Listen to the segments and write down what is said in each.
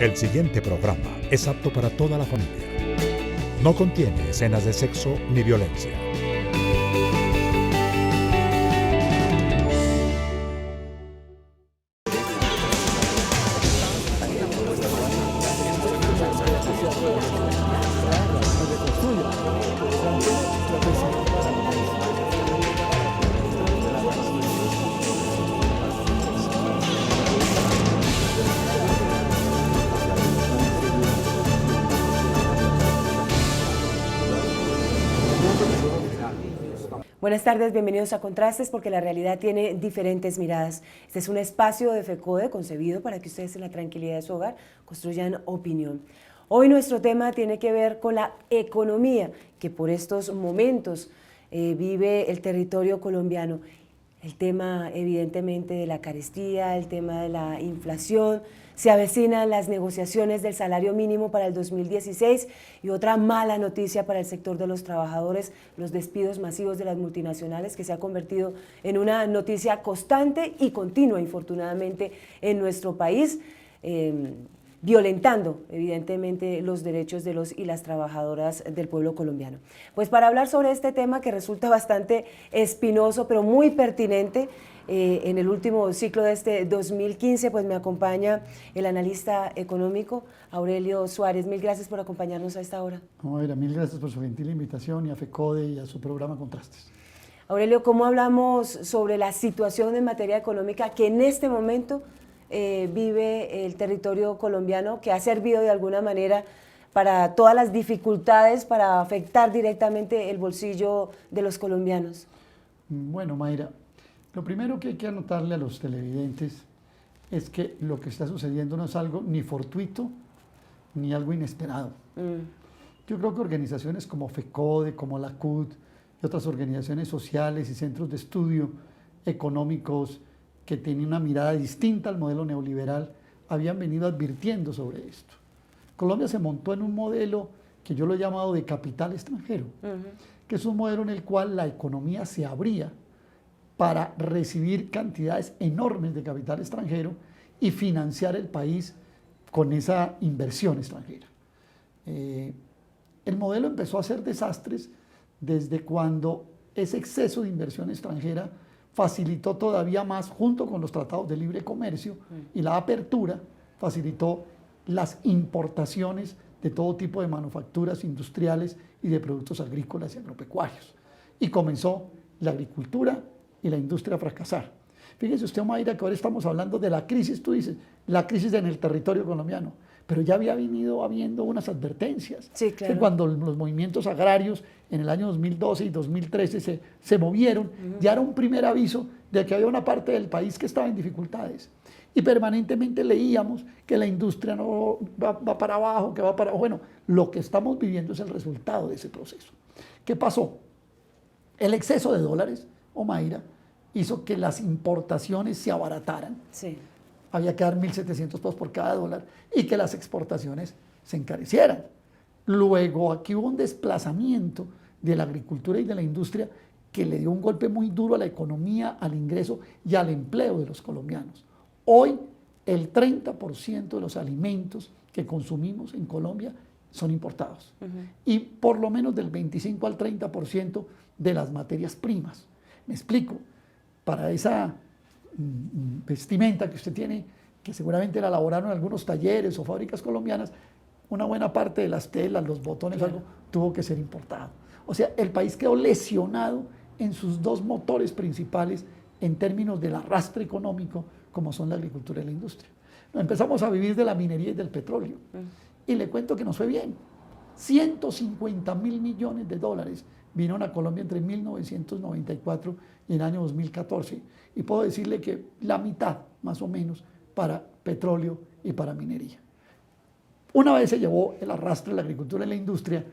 El siguiente programa es apto para toda la familia. No contiene escenas de sexo ni violencia. Buenas tardes, bienvenidos a Contrastes, porque la realidad tiene diferentes miradas. Este es un espacio de FECODE concebido para que ustedes en la tranquilidad de su hogar construyan opinión. Hoy nuestro tema tiene que ver con la economía que por estos momentos vive el territorio colombiano. El tema evidentemente de la carestía, el tema de la inflación, se avecinan las negociaciones del salario mínimo para el 2016 y otra mala noticia para el sector de los trabajadores, los despidos masivos de las multinacionales, que se ha convertido en una noticia constante y continua, infortunadamente, en nuestro país, violentando evidentemente los derechos de los y las trabajadoras del pueblo colombiano. Pues para hablar sobre este tema que resulta bastante espinoso pero muy pertinente, en el último ciclo de este 2015, pues me acompaña el analista económico Aurelio Suárez. Mil gracias por acompañarnos a esta hora. Mayra, mil gracias por su gentil invitación y a FECODE y a su programa Contrastes. Aurelio, ¿cómo hablamos sobre la situación en materia económica que en este momento vive el territorio colombiano, que ha servido de alguna manera para todas las dificultades, para afectar directamente el bolsillo de los colombianos? Bueno, Mayra, lo primero que hay que anotarle a los televidentes es que lo que está sucediendo no es algo ni fortuito ni algo inesperado. Yo creo que organizaciones como FECODE, como la CUT y otras organizaciones sociales y centros de estudio económicos que tienen una mirada distinta al modelo neoliberal, habían venido advirtiendo sobre esto. Colombia se montó en un modelo que yo lo he llamado de capital extranjero, que es un modelo en el cual la economía se abría para recibir cantidades enormes de capital extranjero y financiar el país con esa inversión extranjera. El modelo empezó a hacer desastres desde cuando ese exceso de inversión extranjera facilitó todavía más, junto con los tratados de libre comercio y la apertura, facilitó las importaciones de todo tipo de manufacturas industriales y de productos agrícolas y agropecuarios. Y comenzó la agricultura y la industria a fracasar. Fíjese usted, Mayra, que ahora estamos hablando de la crisis, tú dices, la crisis en el territorio colombiano, pero ya había venido habiendo unas advertencias. Sí, claro. Que cuando los movimientos agrarios en el año 2012 y 2013 se movieron, ya era un primer aviso de que había una parte del país que estaba en dificultades. Y permanentemente leíamos que la industria no va para abajo, que va para abajo. Bueno, lo que estamos viviendo es el resultado de ese proceso. ¿Qué pasó? El exceso de dólares, Mayra, hizo que las importaciones se abarataran. Sí. Había que dar 1.700 pesos por cada dólar y que las exportaciones se encarecieran. Luego aquí hubo un desplazamiento de la agricultura y de la industria que le dio un golpe muy duro a la economía, al ingreso y al empleo de los colombianos. Hoy el 30% de los alimentos que consumimos en Colombia son importados y por lo menos del 25 al 30% de las materias primas. Me explico, para esa vestimenta que usted tiene, que seguramente la elaboraron en algunos talleres o fábricas colombianas, una buena parte de las telas, los botones, algo, tuvo que ser importado. O sea, el país quedó lesionado en sus dos motores principales en términos del arrastre económico, como son la agricultura y la industria. Nos empezamos a vivir de la minería y del petróleo. Y le cuento que nos fue bien. 150.000 millones de dólares vinieron a Colombia entre 1994 y el año 2014. Y puedo decirle que la mitad, más o menos, para petróleo y para minería. Una vez se llevó el arrastre de la agricultura y la industria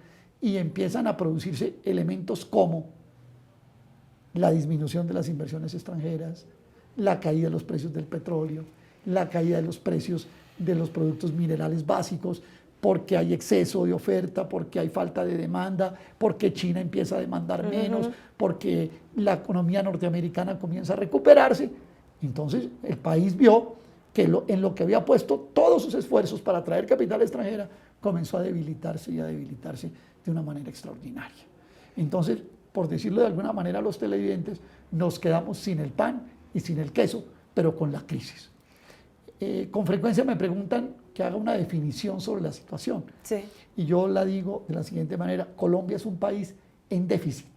y empiezan a producirse elementos como la disminución de las inversiones extranjeras, la caída de los precios del petróleo, la caída de los precios de los productos minerales básicos, porque hay exceso de oferta, porque hay falta de demanda, porque China empieza a demandar menos, porque la economía norteamericana comienza a recuperarse. Entonces el país vio que en lo que había puesto todos sus esfuerzos para atraer capital extranjera, comenzó a debilitarse y a debilitarse de una manera extraordinaria. Entonces, por decirlo de alguna manera a los televidentes, nos quedamos sin el pan y sin el queso, pero con la crisis. Con frecuencia me preguntan que haga una definición sobre la situación. Sí. Y yo la digo de la siguiente manera: Colombia es un país en déficit.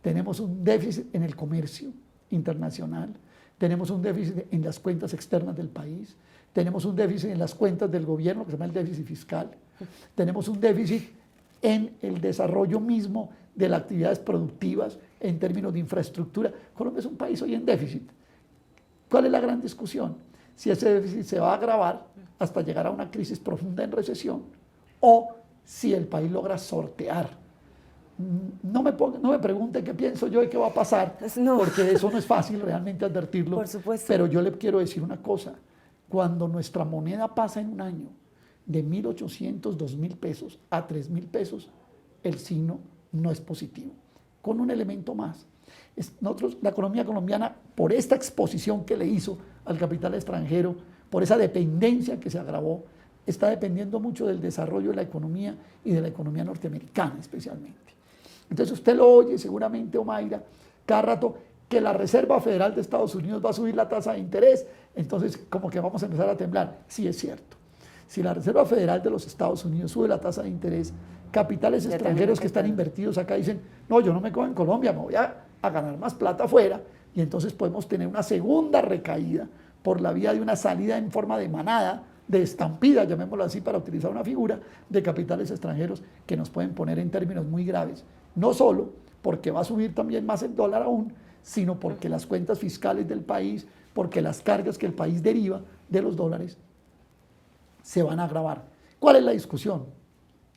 Tenemos un déficit en el comercio internacional, tenemos un déficit en las cuentas externas del país, tenemos un déficit en las cuentas del gobierno, que se llama el déficit fiscal, tenemos un déficit en el desarrollo mismo de las actividades productivas en términos de infraestructura. Colombia es un país hoy en déficit. ¿Cuál es la gran discusión? Si ese déficit se va a agravar hasta llegar a una crisis profunda en recesión, o si el país logra sortear. No me pregunte qué pienso yo y qué va a pasar, no, porque eso no es fácil realmente advertirlo. Por supuesto. Pero yo le quiero decir una cosa: cuando nuestra moneda pasa en un año de 1.800, 2.000 pesos a 3.000 pesos, el signo no es positivo. Con un elemento más: nosotros, la economía colombiana, por esta exposición que le hizo al capital extranjero, por esa dependencia que se agravó, está dependiendo mucho del desarrollo de la economía y de la economía norteamericana especialmente. Entonces usted lo oye seguramente, Omaira, cada rato, que la Reserva Federal de Estados Unidos va a subir la tasa de interés, entonces como que vamos a empezar a temblar. Sí, es cierto. Si la Reserva Federal de los Estados Unidos sube la tasa de interés, capitales extranjeros que están invertidos acá dicen: no, yo no me quedo en Colombia, me voy a ganar más plata afuera, y entonces podemos tener una segunda recaída por la vía de una salida en forma de manada, de estampida, llamémoslo así para utilizar una figura, de capitales extranjeros que nos pueden poner en términos muy graves. No solo porque va a subir también más el dólar aún, sino porque las cuentas fiscales del país, porque las cargas que el país deriva de los dólares se van a agravar. ¿Cuál es la discusión?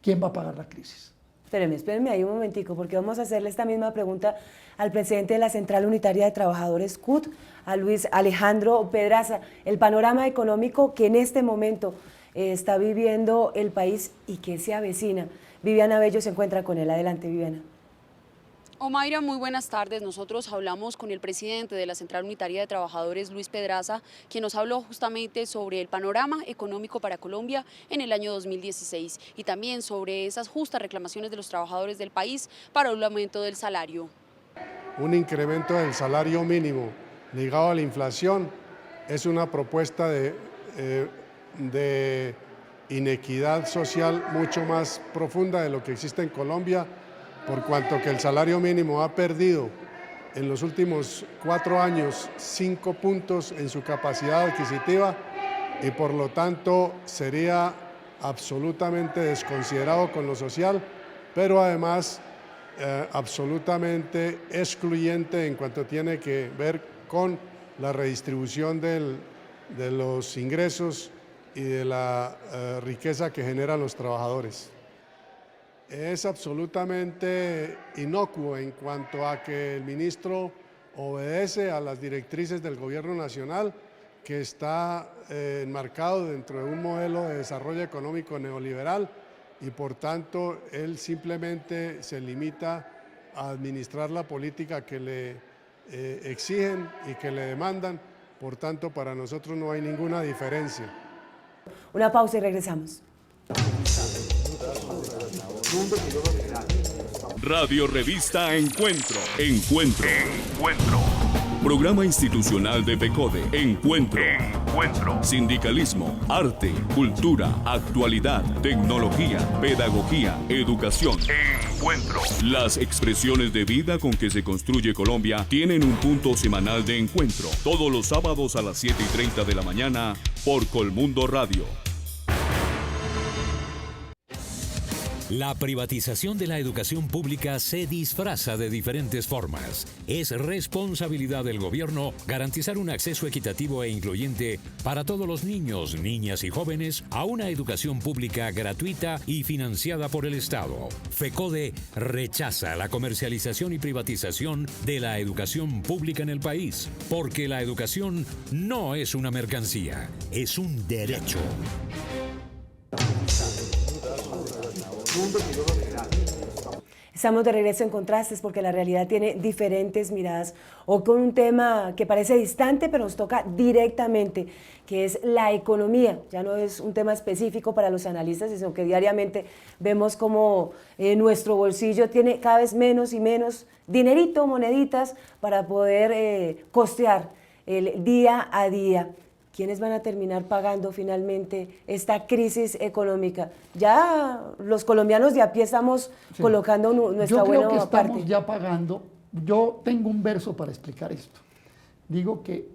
¿Quién va a pagar la crisis? Espérenme ahí un momentico, porque vamos a hacerle esta misma pregunta al presidente de la Central Unitaria de Trabajadores CUT, a Luis Alejandro Pedraza. El panorama económico que en este momento está viviendo el país y que se avecina. Viviana Bello se encuentra con él. Adelante, Viviana. Omaira, muy buenas tardes. Nosotros hablamos con el presidente de la Central Unitaria de Trabajadores, Luis Pedraza, quien nos habló justamente sobre el panorama económico para Colombia en el año 2016 y también sobre esas justas reclamaciones de los trabajadores del país para un aumento del salario. Un incremento del salario mínimo ligado a la inflación es una propuesta de inequidad social mucho más profunda de lo que existe en Colombia, por cuanto que el salario mínimo ha perdido en los últimos 4 años 5 puntos en su capacidad adquisitiva y por lo tanto sería absolutamente desconsiderado con lo social, pero además absolutamente excluyente en cuanto tiene que ver con la redistribución de los ingresos y de la riqueza que generan los trabajadores. Es absolutamente inocuo en cuanto a que el ministro obedece a las directrices del gobierno nacional, que está enmarcado dentro de un modelo de desarrollo económico neoliberal, y por tanto él simplemente se limita a administrar la política que le exigen y que le demandan. Por tanto, para nosotros no hay ninguna diferencia. Una pausa y regresamos. Radio Revista Encuentro. Programa institucional de FECODE. Encuentro. Sindicalismo, arte, cultura, actualidad, tecnología, pedagogía, educación. Encuentro. Las expresiones de vida con que se construye Colombia tienen un punto semanal de encuentro. Todos los sábados a las 7:30 de la mañana por Colmundo Radio. La privatización de la educación pública se disfraza de diferentes formas. Es responsabilidad del gobierno garantizar un acceso equitativo e incluyente para todos los niños, niñas y jóvenes a una educación pública gratuita y financiada por el Estado. FECODE rechaza la comercialización y privatización de la educación pública en el país, porque la educación no es una mercancía, es un derecho. Estamos de regreso en Contrastes porque la realidad tiene diferentes miradas. O con un tema que parece distante pero nos toca directamente, que es la economía. Ya no es un tema específico para los analistas, sino que diariamente vemos como nuestro bolsillo tiene cada vez menos y menos dinerito, moneditas, para poder costear el día a día. ¿Quiénes van a terminar pagando finalmente esta crisis económica? Ya los colombianos de a pie estamos colocando nuestra buena parte. Yo creo que estamos ya pagando. Yo tengo un verso para explicar esto. Digo que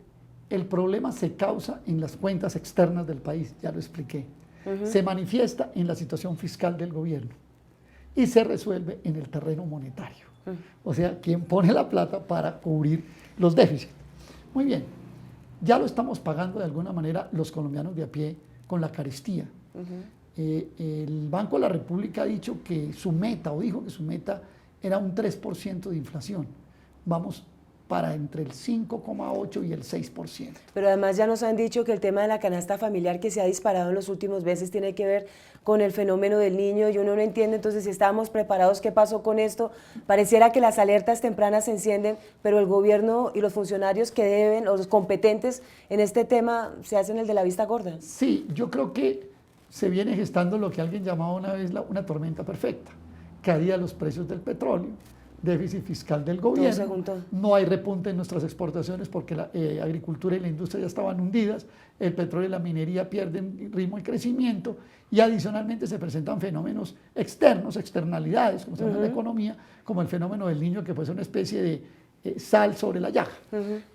el problema se causa en las cuentas externas del país, ya lo expliqué. Se manifiesta en la situación fiscal del gobierno y se resuelve en el terreno monetario. O sea, quien pone la plata para cubrir los déficits. Muy bien. Ya lo estamos pagando de alguna manera los colombianos de a pie con la carestía. El Banco de la República ha dicho que su meta, o dijo que su meta era un 3% de inflación. Vamos para entre el 5,8 y el 6%. Pero además ya nos han dicho que el tema de la canasta familiar que se ha disparado en los últimos meses tiene que ver con el fenómeno del niño y uno no entiende entonces si estábamos preparados, qué pasó con esto. Pareciera que las alertas tempranas se encienden, pero el gobierno y los funcionarios que deben, o los competentes en este tema, se hacen el de la vista gorda. Sí, yo creo que se viene gestando lo que alguien llamaba una vez una tormenta perfecta. Caída los precios del petróleo, déficit fiscal del gobierno, no hay repunte en nuestras exportaciones porque la agricultura y la industria ya estaban hundidas, el petróleo y la minería pierden ritmo de crecimiento y adicionalmente se presentan fenómenos externos, externalidades, como se llama en la economía, como el fenómeno del niño que puede ser una especie de sal sobre la llaga.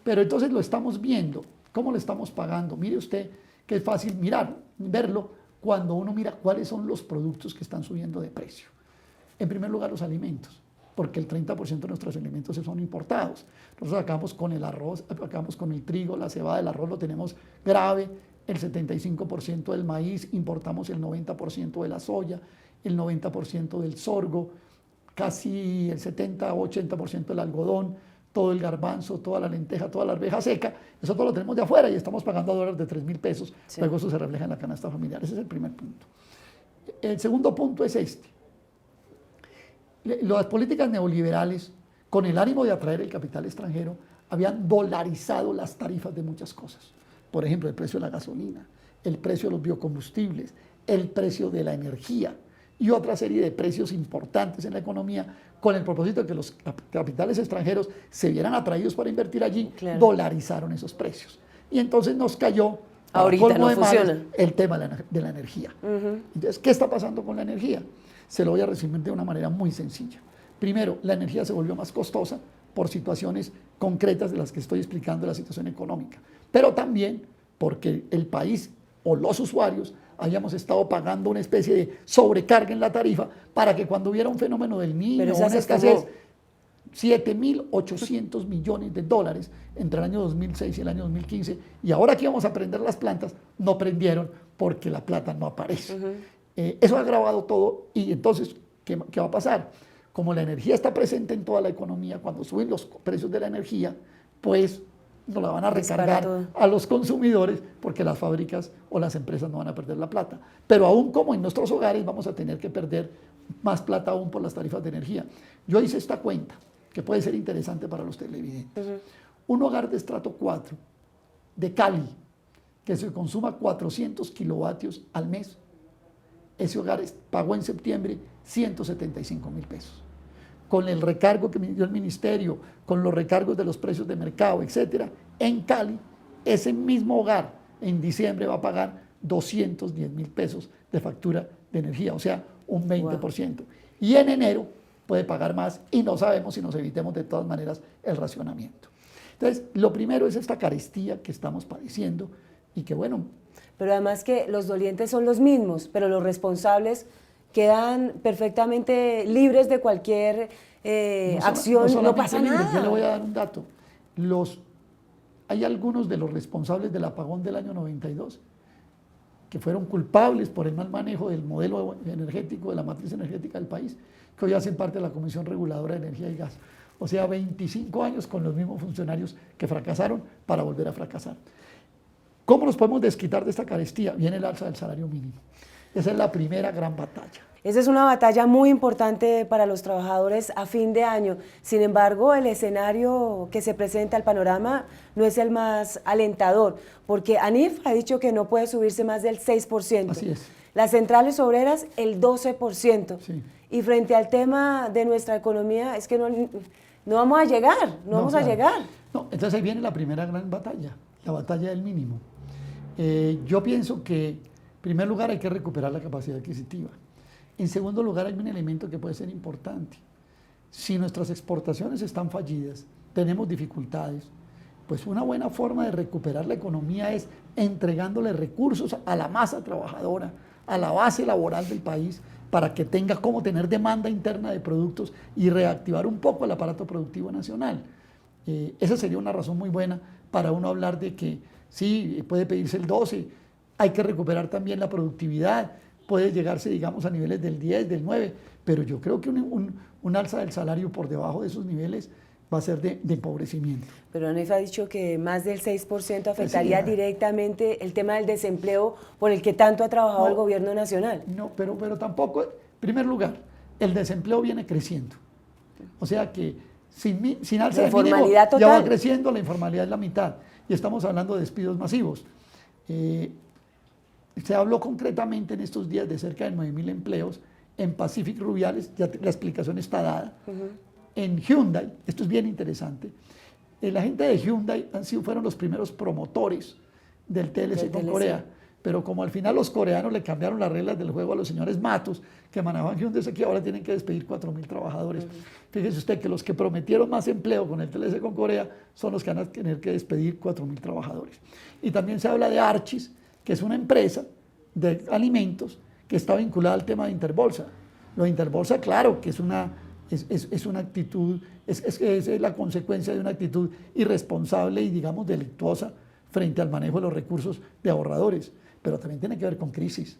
Pero entonces lo estamos viendo, ¿cómo lo estamos pagando? Mire usted que es fácil verlo cuando uno mira cuáles son los productos que están subiendo de precio. En primer lugar, los alimentos, porque el 30% de nuestros alimentos son importados. Nosotros acabamos con el arroz, acabamos con el trigo, la cebada, el arroz lo tenemos grave, el 75% del maíz, importamos el 90% de la soya, el 90% del sorgo, casi el 70-80% del algodón, todo el garbanzo, toda la lenteja, toda la arveja seca, eso todo lo tenemos de afuera y estamos pagando a dólares de 3.000 pesos, luego eso se refleja en la canasta familiar. Ese es el primer punto. El segundo punto es este. Las políticas neoliberales, con el ánimo de atraer el capital extranjero, habían dolarizado las tarifas de muchas cosas. Por ejemplo, el precio de la gasolina, el precio de los biocombustibles, el precio de la energía y otra serie de precios importantes en la economía, con el propósito de que los capitales extranjeros se vieran atraídos para invertir allí, dolarizaron esos precios. Y entonces nos cayó, ahorita no funciona, el tema de la energía. Entonces, ¿qué está pasando con la energía? Se lo voy a resumir de una manera muy sencilla. Primero, la energía se volvió más costosa por situaciones concretas de las que estoy explicando la situación económica, pero también porque el país o los usuarios habíamos estado pagando una especie de sobrecarga en la tarifa para que cuando hubiera un fenómeno del niño o una escasez, 7.800 millones de dólares entre el año 2006 y el año 2015, y ahora que íbamos a prender las plantas, no prendieron porque la plata no aparece. Eso ha agravado todo y entonces, ¿qué va a pasar? Como la energía está presente en toda la economía, cuando suben los precios de la energía, pues no la van a recargar a los consumidores porque las fábricas o las empresas no van a perder la plata. Pero aún como en nuestros hogares vamos a tener que perder más plata aún por las tarifas de energía. Yo hice esta cuenta que puede ser interesante para los televidentes. Un hogar de estrato 4 de Cali que se consuma 400 kilovatios al mes, ese hogar pagó en septiembre 175.000 pesos. Con el recargo que me dio el ministerio, con los recargos de los precios de mercado, etcétera, en Cali, ese mismo hogar en diciembre va a pagar 210.000 pesos de factura de energía, o sea, un 20%. Y en enero puede pagar más y no sabemos si nos evitemos de todas maneras el racionamiento. Entonces, lo primero es esta carestía que estamos padeciendo y que, bueno... Pero además que los dolientes son los mismos, pero los responsables quedan perfectamente libres de cualquier acción, no pasa nada. Yo le voy a dar un dato. Hay algunos de los responsables del apagón del año 92 que fueron culpables por el mal manejo del modelo energético, de la matriz energética del país, que hoy hacen parte de la Comisión Reguladora de Energía y Gas. O sea, 25 años con los mismos funcionarios que fracasaron para volver a fracasar. ¿Cómo nos podemos desquitar de esta carestía? Viene el alza del salario mínimo. Esa es la primera gran batalla. Esa es una batalla muy importante para los trabajadores a fin de año. Sin embargo, el escenario que se presenta, el panorama, no es el más alentador, porque ANIF ha dicho que no puede subirse más del 6%. Así es. Las centrales obreras, el 12%. Sí. Y frente al tema de nuestra economía, es que no vamos a llegar, no vamos a llegar. No, entonces ahí viene la primera gran batalla, la batalla del mínimo. Yo pienso que, en primer lugar, hay que recuperar la capacidad adquisitiva. En segundo lugar, hay un elemento que puede ser importante. Si nuestras exportaciones están fallidas, tenemos dificultades, pues una buena forma de recuperar la economía es entregándole recursos a la masa trabajadora, a la base laboral del país, para que tenga cómo tener demanda interna de productos y reactivar un poco el aparato productivo nacional. Esa sería una razón muy buena para uno hablar de que sí, puede pedirse el 12, hay que recuperar también la productividad, puede llegarse, digamos, a niveles del 10, del 9, pero yo creo que un alza del salario por debajo de esos niveles va a ser de empobrecimiento. Pero ANIF ha dicho que más del 6% afectaría directamente el tema del desempleo por el que tanto ha trabajado el gobierno nacional. No, pero tampoco, en primer lugar, el desempleo viene creciendo. O sea que sin alza de mínimo ya va creciendo, la informalidad es la mitad. Y estamos hablando de despidos masivos. Se habló concretamente en estos días de cerca de 9.000 empleos en Pacific Rubiales, ya la explicación está dada. En Hyundai, esto es bien interesante, la gente de Hyundai fueron los primeros promotores del TLC con Corea, pero como al final los coreanos le cambiaron las reglas del juego a los señores Matos, que manejaban Hyundai aquí, ahora tienen que despedir 4.000 trabajadores. Fíjese usted que los que prometieron más empleo con el TLC con Corea son los que van a tener que despedir 4.000 trabajadores. Y también se habla de Archis, que es una empresa de alimentos que está vinculada al tema de Interbolsa. Lo de Interbolsa, claro, que es una actitud, es la consecuencia de una actitud irresponsable y, digamos, delictuosa frente al manejo de los recursos de ahorradores, pero también tiene que ver con crisis,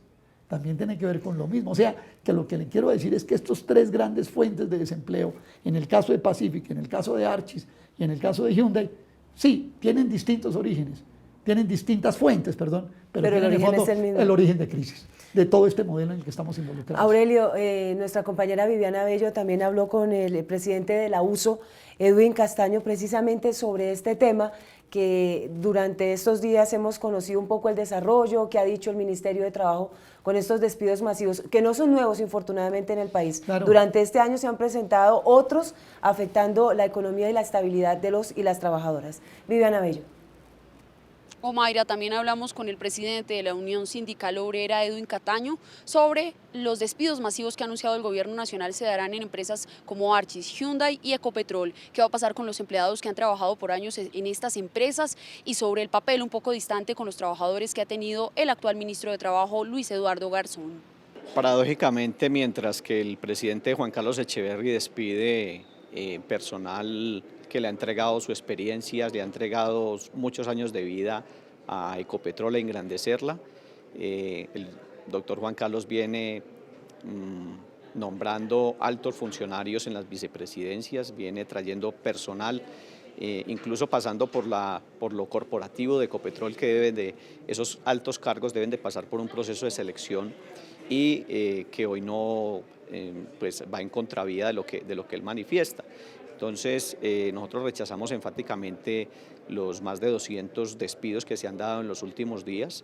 también tiene que ver con lo mismo. O sea, que lo que le quiero decir es que estos tres grandes fuentes de desempleo, en el caso de Pacific, en el caso de Archis y en el caso de Hyundai, sí, tienen distintos orígenes, tienen distintas fuentes, perdón, pero tienen en el fondo el origen de crisis de todo este modelo en el que estamos involucrados. Aurelio, nuestra compañera Viviana Bello también habló con el presidente de la USO, Edwin Castaño, precisamente sobre este tema, que durante estos días hemos conocido un poco el desarrollo que ha dicho el Ministerio de Trabajo con estos despidos masivos, que no son nuevos, infortunadamente, en el país. Claro. Durante este año se han presentado otros afectando la economía y la estabilidad de los y las trabajadoras. Viviana Bello. Omaira, también hablamos con el presidente de la Unión Sindical Obrera, Edwin Castaño, sobre los despidos masivos que ha anunciado el gobierno nacional se darán en empresas como Archis, Hyundai y Ecopetrol. ¿Qué va a pasar con los empleados que han trabajado por años en estas empresas? Y sobre el papel un poco distante con los trabajadores que ha tenido el actual ministro de Trabajo, Luis Eduardo Garzón. Paradójicamente, mientras que el presidente Juan Carlos Echeverri despide personal que le ha entregado su experiencia, le ha entregado muchos años de vida a Ecopetrol a engrandecerla. El doctor Juan Carlos viene nombrando altos funcionarios en las vicepresidencias, viene trayendo personal, incluso pasando por lo corporativo de Ecopetrol, que esos altos cargos deben de pasar por un proceso de selección y que hoy no pues va en contravía de lo que él manifiesta. Entonces, nosotros rechazamos enfáticamente los más de 200 despidos que se han dado en los últimos días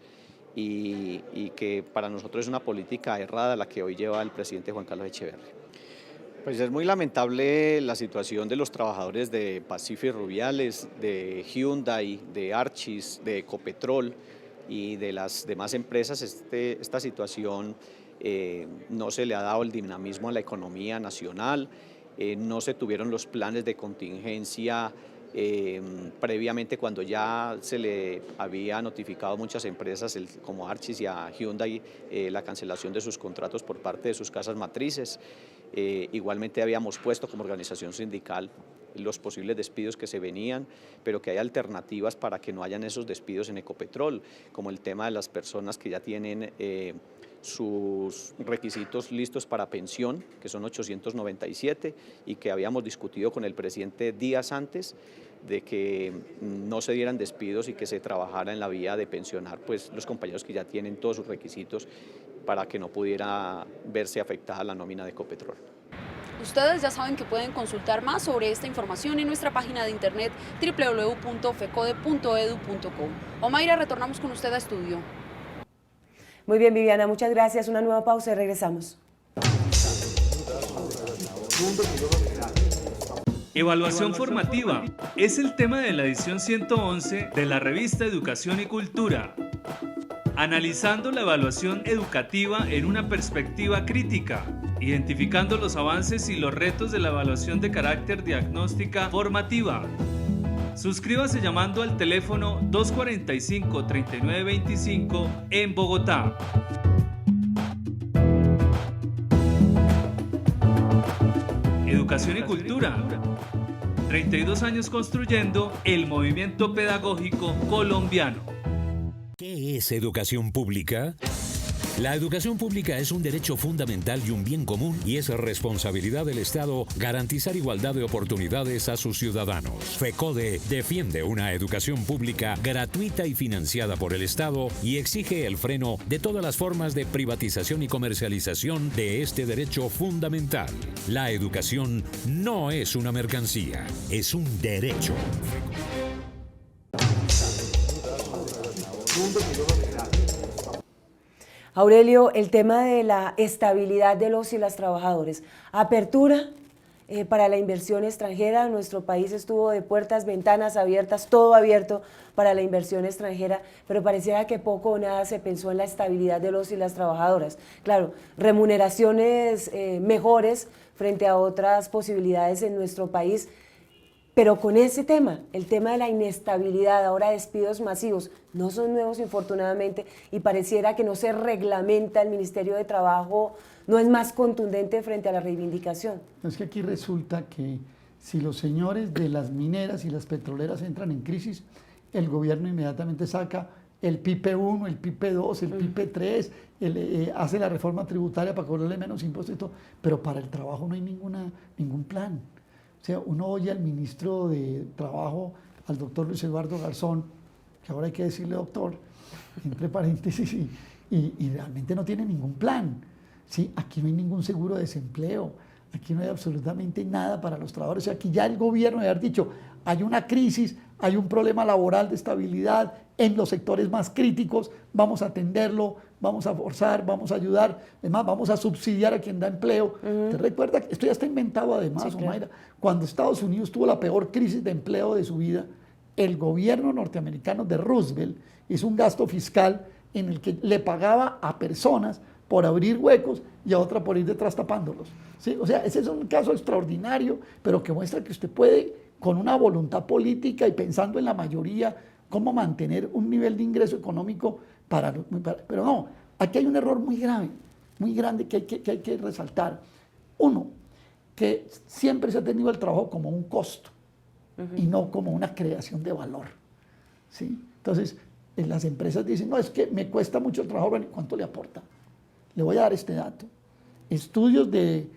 y que para nosotros es una política errada la que hoy lleva el presidente Juan Carlos Echeverri. Pues es muy lamentable la situación de los trabajadores de Pacific Rubiales, de Hyundai, de Archis, de Ecopetrol y de las demás empresas. Esta situación no se le ha dado el dinamismo a la economía nacional. No se tuvieron los planes de contingencia previamente cuando ya se le había notificado a muchas empresas como Archis y a Hyundai la cancelación de sus contratos por parte de sus casas matrices. Igualmente habíamos puesto como organización sindical los posibles despidos que se venían, pero que hay alternativas para que no hayan esos despidos en Ecopetrol, como el tema de las personas que ya tienen sus requisitos listos para pensión, que son 897, y que habíamos discutido con el presidente días antes de que no se dieran despidos y que se trabajara en la vía de pensionar pues, los compañeros que ya tienen todos sus requisitos para que no pudiera verse afectada la nómina de Ecopetrol. Ustedes ya saben que pueden consultar más sobre esta información en nuestra página de internet www.fecode.edu.co. Omaira, retornamos con usted a estudio. Muy bien, Viviana, muchas gracias. Una nueva pausa y regresamos. Evaluación formativa es el tema de la edición 111 de la revista Educación y Cultura, analizando la evaluación educativa en una perspectiva crítica, identificando los avances y los retos de la evaluación de carácter diagnóstica formativa. Suscríbase llamando al teléfono 245-3925 en Bogotá. Educación y Cultura. 32 años construyendo el movimiento pedagógico colombiano. ¿Qué es educación pública? La educación pública es un derecho fundamental y un bien común y es responsabilidad del Estado garantizar igualdad de oportunidades a sus ciudadanos. FECODE defiende una educación pública gratuita y financiada por el Estado y exige el freno de todas las formas de privatización y comercialización de este derecho fundamental. La educación no es una mercancía, es un derecho. Aurelio, el tema de la estabilidad de los y las trabajadores. Apertura para la inversión extranjera. Nuestro país estuvo de puertas, ventanas abiertas, todo abierto para la inversión extranjera, pero pareciera que poco o nada se pensó en la estabilidad de los y las trabajadoras. Claro, remuneraciones mejores frente a otras posibilidades en nuestro país, pero con ese tema, el tema de la inestabilidad, ahora despidos masivos, no son nuevos infortunadamente y pareciera que no se reglamenta, el Ministerio de Trabajo no es más contundente frente a la reivindicación. Es que aquí resulta que si los señores de las mineras y las petroleras entran en crisis, el gobierno inmediatamente saca el PIPE 1, el PIPE 2, el PIPE 3, hace la reforma tributaria para cobrarle menos impuestos y todo, pero para el trabajo no hay ningún plan. O sea, uno oye al ministro de Trabajo, al doctor Luis Eduardo Garzón, que ahora hay que decirle doctor, entre paréntesis, y realmente no tiene ningún plan. ¿Sí? Aquí no hay ningún seguro de desempleo, aquí no hay absolutamente nada para los trabajadores. O sea, aquí ya el gobierno debe haber dicho, hay una crisis, hay un problema laboral de estabilidad en los sectores más críticos, vamos a atenderlo, vamos a forzar, vamos a ayudar, además vamos a subsidiar a quien da empleo. ¿Te recuerda? Esto ya está inventado además, sí, Omaira. Cuando Estados Unidos tuvo la peor crisis de empleo de su vida, el gobierno norteamericano de Roosevelt hizo un gasto fiscal en el que le pagaba a personas por abrir huecos y a otra por ir detrás tapándolos. ¿Sí? O sea, ese es un caso extraordinario, pero que muestra que usted puede, con una voluntad política y pensando en la mayoría, cómo mantener un nivel de ingreso económico pero no, aquí hay un error muy grande que hay que resaltar. Uno, que siempre se ha tenido el trabajo como un costo y no como una creación de valor. ¿Sí? Entonces, las empresas dicen, no, es que me cuesta mucho el trabajo, ¿cuánto le aporta? Le voy a dar este dato. Estudios del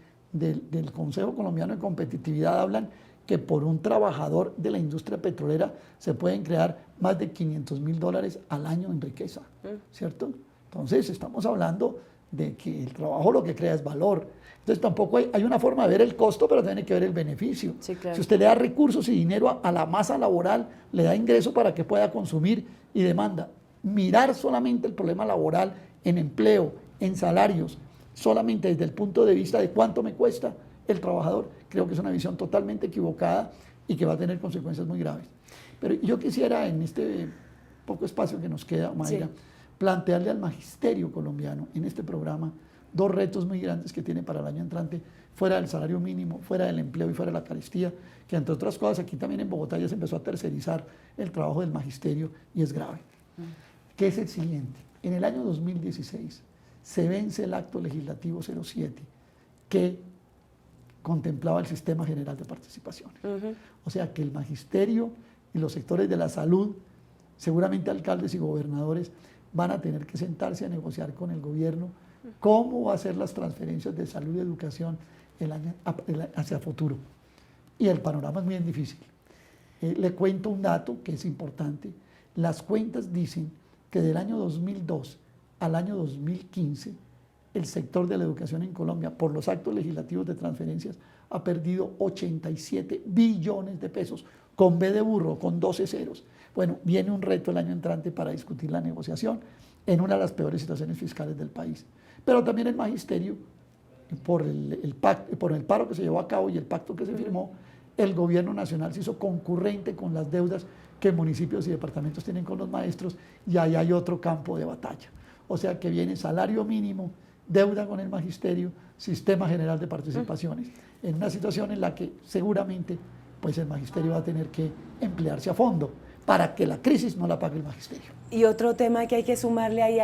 Consejo Colombiano de Competitividad hablan que por un trabajador de la industria petrolera se pueden crear más de $500.000 al año en riqueza, ¿cierto? Entonces estamos hablando de que el trabajo lo que crea es valor. Entonces tampoco hay una forma de ver el costo, pero tiene que ver el beneficio. Sí, claro. Si usted le da recursos y dinero a la masa laboral, le da ingreso para que pueda consumir y demanda. Mirar solamente el problema laboral en empleo, en salarios, solamente desde el punto de vista de cuánto me cuesta el trabajador, creo que es una visión totalmente equivocada y que va a tener consecuencias muy graves. Pero yo quisiera, en este poco espacio que nos queda, Mayra, plantearle al magisterio colombiano en este programa dos retos muy grandes que tiene para el año entrante, fuera del salario mínimo, fuera del empleo y fuera de la carestía, que entre otras cosas aquí también en Bogotá ya se empezó a tercerizar el trabajo del magisterio y es grave. Que es el siguiente: en el año 2016 se vence el acto legislativo 07 que contemplaba el sistema general de participaciones. O sea que el magisterio y los sectores de la salud, seguramente alcaldes y gobernadores, van a tener que sentarse a negociar con el gobierno cómo va a ser las transferencias de salud y educación hacia futuro. Y el panorama es muy difícil. Le cuento un dato que es importante. Las cuentas dicen que del año 2002 al año 2015 el sector de la educación en Colombia, por los actos legislativos de transferencias, ha perdido 87 billones de pesos, con B de burro, con 12 ceros. Bueno, viene un reto el año entrante para discutir la negociación en una de las peores situaciones fiscales del país. Pero también el magisterio, por el paro que se llevó a cabo y el pacto que se firmó, el gobierno nacional se hizo concurrente con las deudas que municipios y departamentos tienen con los maestros, y ahí hay otro campo de batalla. O sea que viene salario mínimo, deuda con el magisterio, sistema general de participaciones, en una situación en la que seguramente pues el magisterio va a tener que emplearse a fondo para que la crisis no la pague el magisterio. Y otro tema que hay que sumarle ahí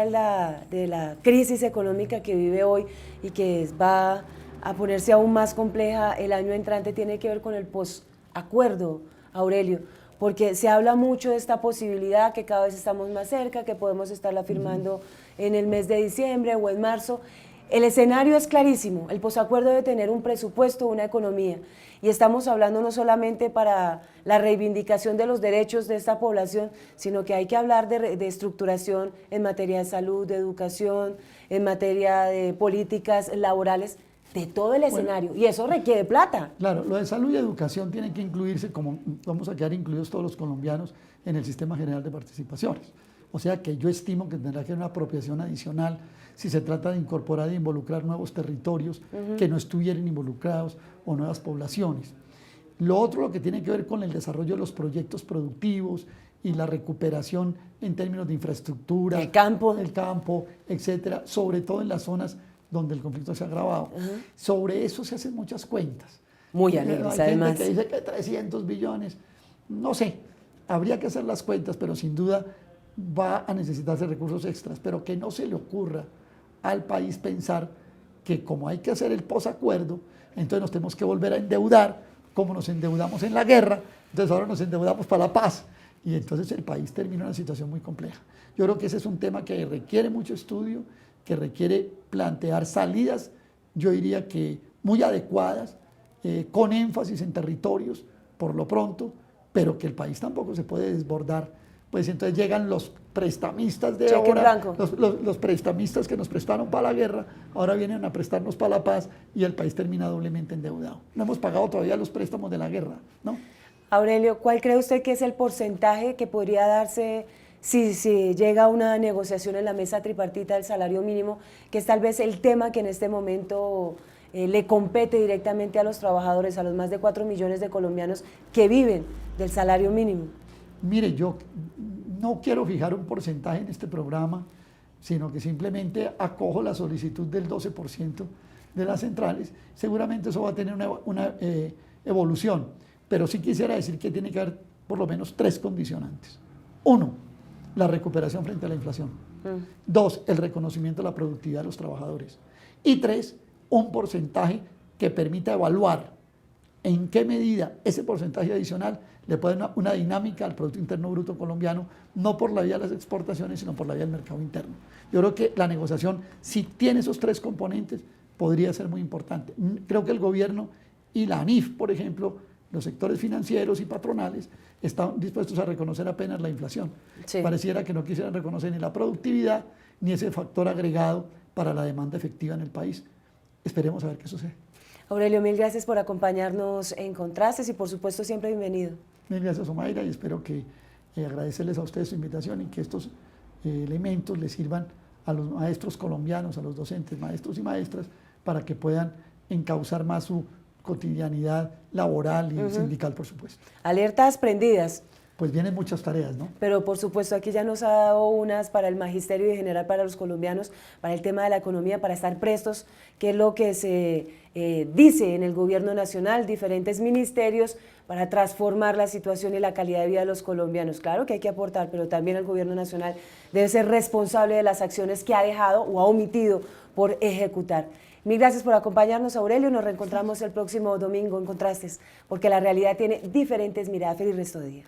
de la crisis económica que vive hoy y que va a ponerse aún más compleja el año entrante tiene que ver con el posacuerdo, Aurelio, porque se habla mucho de esta posibilidad que cada vez estamos más cerca, que podemos estarla firmando en el mes de diciembre o en marzo. El escenario es clarísimo, el posacuerdo debe tener un presupuesto, una economía, y estamos hablando no solamente para la reivindicación de los derechos de esta población, sino que hay que hablar de estructuración en materia de salud, de educación, en materia de políticas laborales, de todo el escenario, y eso requiere plata. Claro, lo de salud y educación tiene que incluirse, como vamos a quedar incluidos todos los colombianos, en el sistema general de participaciones. O sea que yo estimo que tendrá que haber una apropiación adicional si se trata de incorporar e involucrar nuevos territorios que no estuvieran involucrados o nuevas poblaciones. Lo otro, lo que tiene que ver con el desarrollo de los proyectos productivos y la recuperación en términos de infraestructura, el campo, etcétera, sobre todo en las zonas donde el conflicto se ha agravado. Sobre eso se hacen muchas cuentas. Muy alegres, hay además. gente que dice que 300 billones, no sé, habría que hacer las cuentas, pero sin duda va a necesitarse recursos extras, pero que no se le ocurra al país pensar que como hay que hacer el posacuerdo, entonces nos tenemos que volver a endeudar, como nos endeudamos en la guerra, entonces ahora nos endeudamos para la paz, y entonces el país termina en una situación muy compleja. Yo creo que ese es un tema que requiere mucho estudio, que requiere plantear salidas, yo diría que muy adecuadas, con énfasis en territorios, por lo pronto, pero que el país tampoco se puede desbordar, pues entonces llegan los prestamistas de cheque ahora, blanco. los prestamistas que nos prestaron para la guerra, ahora vienen a prestarnos para la paz y el país termina doblemente endeudado. No hemos pagado todavía los préstamos de la guerra, ¿no? Aurelio, ¿cuál cree usted que es el porcentaje que podría darse si llega a una negociación en la mesa tripartita del salario mínimo, que es tal vez el tema que en este momento le compete directamente a los trabajadores, a los más de 4 millones de colombianos que viven del salario mínimo? Mire, yo no quiero fijar un porcentaje en este programa, sino que simplemente acojo la solicitud del 12% de las centrales. Seguramente eso va a tener una evolución, pero sí quisiera decir que tiene que haber por lo menos 3 condicionantes. 1, la recuperación frente a la inflación. 2, el reconocimiento de la productividad de los trabajadores. Y 3, un porcentaje que permita evaluar en qué medida ese porcentaje adicional le puede dar una dinámica al Producto Interno Bruto colombiano, no por la vía de las exportaciones, sino por la vía del mercado interno. Yo creo que la negociación, si tiene esos 3 componentes, podría ser muy importante. Creo que el gobierno y la ANIF, por ejemplo, los sectores financieros y patronales, están dispuestos a reconocer apenas la inflación. Sí. Pareciera que no quisieran reconocer ni la productividad, ni ese factor agregado para la demanda efectiva en el país. Esperemos a ver qué sucede. Aurelio, mil gracias por acompañarnos en Contrastes y por supuesto siempre bienvenido. Mil gracias, Omaira, y espero que agradecerles a ustedes su invitación y que estos elementos les sirvan a los maestros colombianos, a los docentes, maestros y maestras, para que puedan encauzar más su cotidianidad laboral y sindical, por supuesto. Alertas prendidas. Pues vienen muchas tareas, ¿no? Pero por supuesto aquí ya nos ha dado unas para el magisterio y en general para los colombianos, para el tema de la economía, para estar prestos, que es lo que se dice en el gobierno nacional, diferentes ministerios, para transformar la situación y la calidad de vida de los colombianos. Claro que hay que aportar, pero también el gobierno nacional debe ser responsable de las acciones que ha dejado o ha omitido por ejecutar. Mil gracias por acompañarnos, Aurelio. Nos reencontramos el próximo domingo en Contrastes, porque la realidad tiene diferentes miradas. Feliz resto de día.